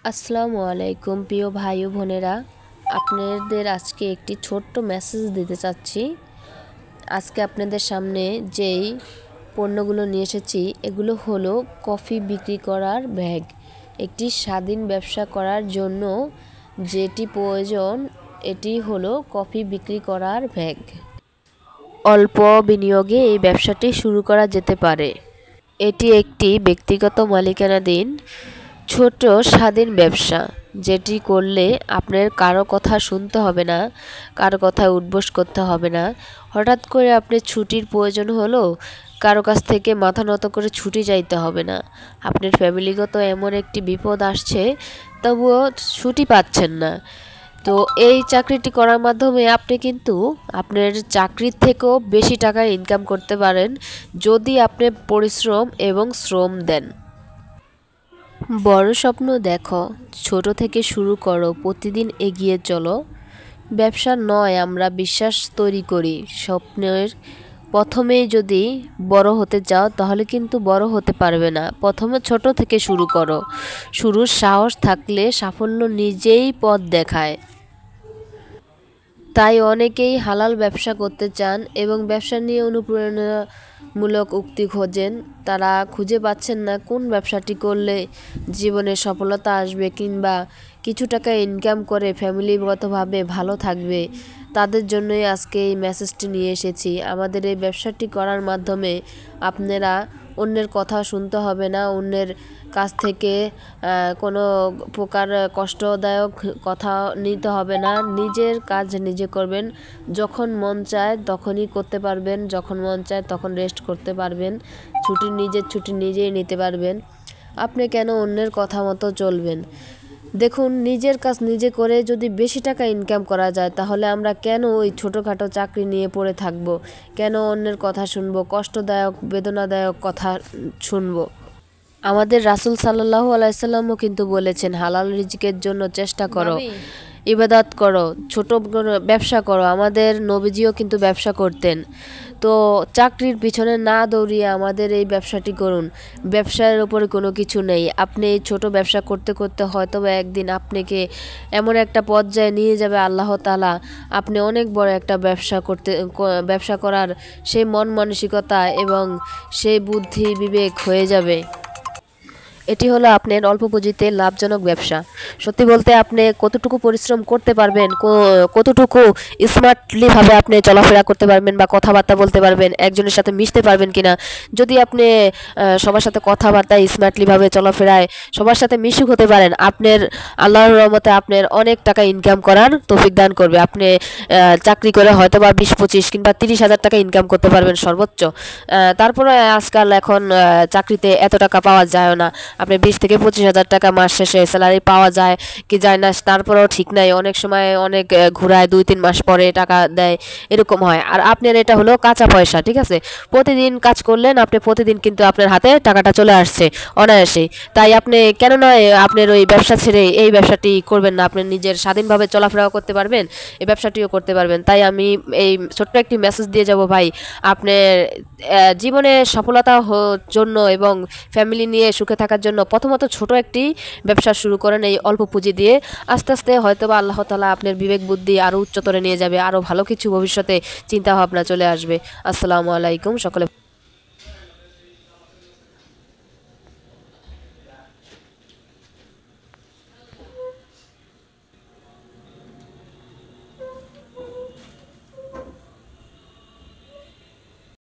আসসালামু আলাইকুম প্রিয় ভাই ও বোনেরা, আপনাদের আজকে একটি ছোট্ট মেসেজ দিতে চাচ্ছি। আজকে আপনাদের সামনে যেই পণ্যগুলো নিয়ে এসেছি এগুলো হলো কফি বিক্রি করার ব্যাগ। একটি স্বাধীন ব্যবসা করার জন্য যেটি প্রয়োজন এটি হলো কফি বিক্রি করার ব্যাগ। অল্প বিনিয়োগে এই ব্যবসাটি শুরু করা যেতে পারে। এটি একটি ব্যক্তিগত মালিকানাধীন ছোট স্বাধীন ব্যবসা, যেটি করলে আপনার কারো কথা শুনতে হবে না, কারো কথায় উঠবোস করতে হবে না। হঠাৎ করে আপনার ছুটির প্রয়োজন হলো, কারো কাছ থেকে মাথা নত করে ছুটি চাইতে হবে না। আপনার ফ্যামিলিগত এমন একটি বিপদ আসছে, তবুও ছুটি পাচ্ছেন না। তো এই চাকরিটি করার মাধ্যমে আপনি কিন্তু আপনার চাকরির থেকেও বেশি টাকা ইনকাম করতে পারেন, যদি আপনি পরিশ্রম এবং শ্রম দেন। বড় স্বপ্ন দেখো, ছোট থেকে শুরু করো, প্রতিদিন এগিয়ে চলো। ব্যবসা নয়, আমরা বিশ্বাস তৈরি করি। স্বপ্নের প্রথমেই যদি বড় হতে চাও তাহলে কিন্তু বড় হতে পারবে না। প্রথমে ছোট থেকে শুরু করো। শুরুর সাহস থাকলে সাফল্য নিজেই পথ দেখায়। তাই অনেকেই হালাল ব্যবসা করতে চান এবং ব্যবসা নিয়ে অনুপ্রেরণামূলক উক্তি খোঁজেন। তারা খুঁজে পাচ্ছেন না কোন ব্যবসাটি করলে জীবনে সফলতা আসবে কিংবা কিছু টাকা ইনকাম করে ফ্যামিলিগতভাবে ভালো থাকবে। তাদের জন্যই আজকে এই মেসেজটি নিয়ে এসেছি। আমাদের এই ব্যবসাটি করার মাধ্যমে আপনারা অন্যের কথা শুনতে হবে না, অন্যের কাছ থেকে কোনো প্রকার কষ্টদায়ক কথা নিতে হবে না। নিজের কাজ নিজে করবেন। যখন মন চায় তখনই করতে পারবেন, যখন মন চায় তখন রেস্ট করতে পারবেন। নিজের ছুটি নিজেই নিতে পারবেন। আপনি কেন অন্যের কথা মতো চলবেন? দেখুন, নিজের কাজ নিজে করে যদি বেশি টাকা ইনকাম করা যায়, তাহলে আমরা কেন ওই ছোটোখাটো চাকরি নিয়ে পড়ে থাকবো? কেন অন্যের কথা শুনবো, কষ্টদায়ক বেদনাদায়ক কথা শুনবো? আমাদের রাসূল সাল্লাল্লাহু আলাইহি সাল্লামও কিন্তু বলেছেন, হালাল রিজিকের জন্য চেষ্টা করো, ইবাদত করো, ছোট ব্যবসা করো। আমাদের নবীজিও কিন্তু ব্যবসা করতেন। তো চাকরির পিছনে না দৌড়িয়ে আমাদের এই ব্যবসাটি করুন। ব্যবসার উপরে কোনো কিছু নেই। আপনি এই ছোট ব্যবসা করতে করতে হয়তো একদিন আপনাকে এমন একটা পর্যায়ে নিয়ে যাবে আল্লাহ তাআলা, আপনি অনেক বড় একটা ব্যবসা করার সেই মন মানসিকতা এবং সেই বুদ্ধি বিবেক হয়ে যাবে। এটি হলো আপনার অল্প পুঁজিতে লাভজনক ব্যবসা। সত্যি বলতে আপনি কতটুকু পরিশ্রম করতে পারবেন, কতটুকু স্মার্টলিভাবে আপনি চলাফেরা করতে পারবেন বা কথাবার্তা বলতে পারবেন, একজনের সাথে মিশতে পারবেন কিনা। যদি আপনি সবার সাথে কথাবার্তায় স্মার্টলিভাবে চলাফেরায় সবার সাথে মিশুক হতে পারেন, আপনার আল্লাহর রহমতে আপনার অনেক টাকা ইনকাম করার তৌফিক দান করবে। আপনি চাকরি করে হয়তো বা 20-25 কিংবা 30,000 টাকা ইনকাম করতে পারবেন সর্বোচ্চ। তারপরে আজকাল এখন চাকরিতে এত টাকা পাওয়া যায় না। আপনি 20 থেকে 25,000 টাকা মাস শেষে স্যালারি পাওয়া যায় কি যায় না তারপরেও ঠিক নাই। অনেক সময় অনেক ঘুরায় 2-3 মাস পরে টাকা দেয়, এরকম হয়। আর আপনার এটা হলো কাঁচা পয়সা, ঠিক আছে? প্রতিদিন কাজ করলেন আপনি, প্রতিদিন কিন্তু আপনার হাতে টাকাটা চলে আসছে অনায়াসেই। তাই আপনি কেন নয় আপনার ওই ব্যবসা ছেড়ে এই ব্যবসাটি করবেন না? আপনি নিজের স্বাধীনভাবে চলাফেরাও করতে পারবেন, এই ব্যবসাটিও করতে পারবেন। তাই আমি এই ছোট্ট একটি মেসেজ দিয়ে যাব ভাই, আপনার জীবনে সফলতা জন্য এবং ফ্যামিলি নিয়ে সুখে থাকার জন্য প্রথমত ছোট একটি ব্যবসা শুরু করেন এই অল্প পুঁজি দিয়ে। আস্তে আস্তে হয়তোবা আল্লাহ তাআলা আপনার বিবেক বুদ্ধি আরও উচ্চতরে নিয়ে যাবে, আরও ভালো কিছু ভবিষ্যতে চিন্তা ভাবনা চলে আসবে। আসসালামু আলাইকুম সকলে।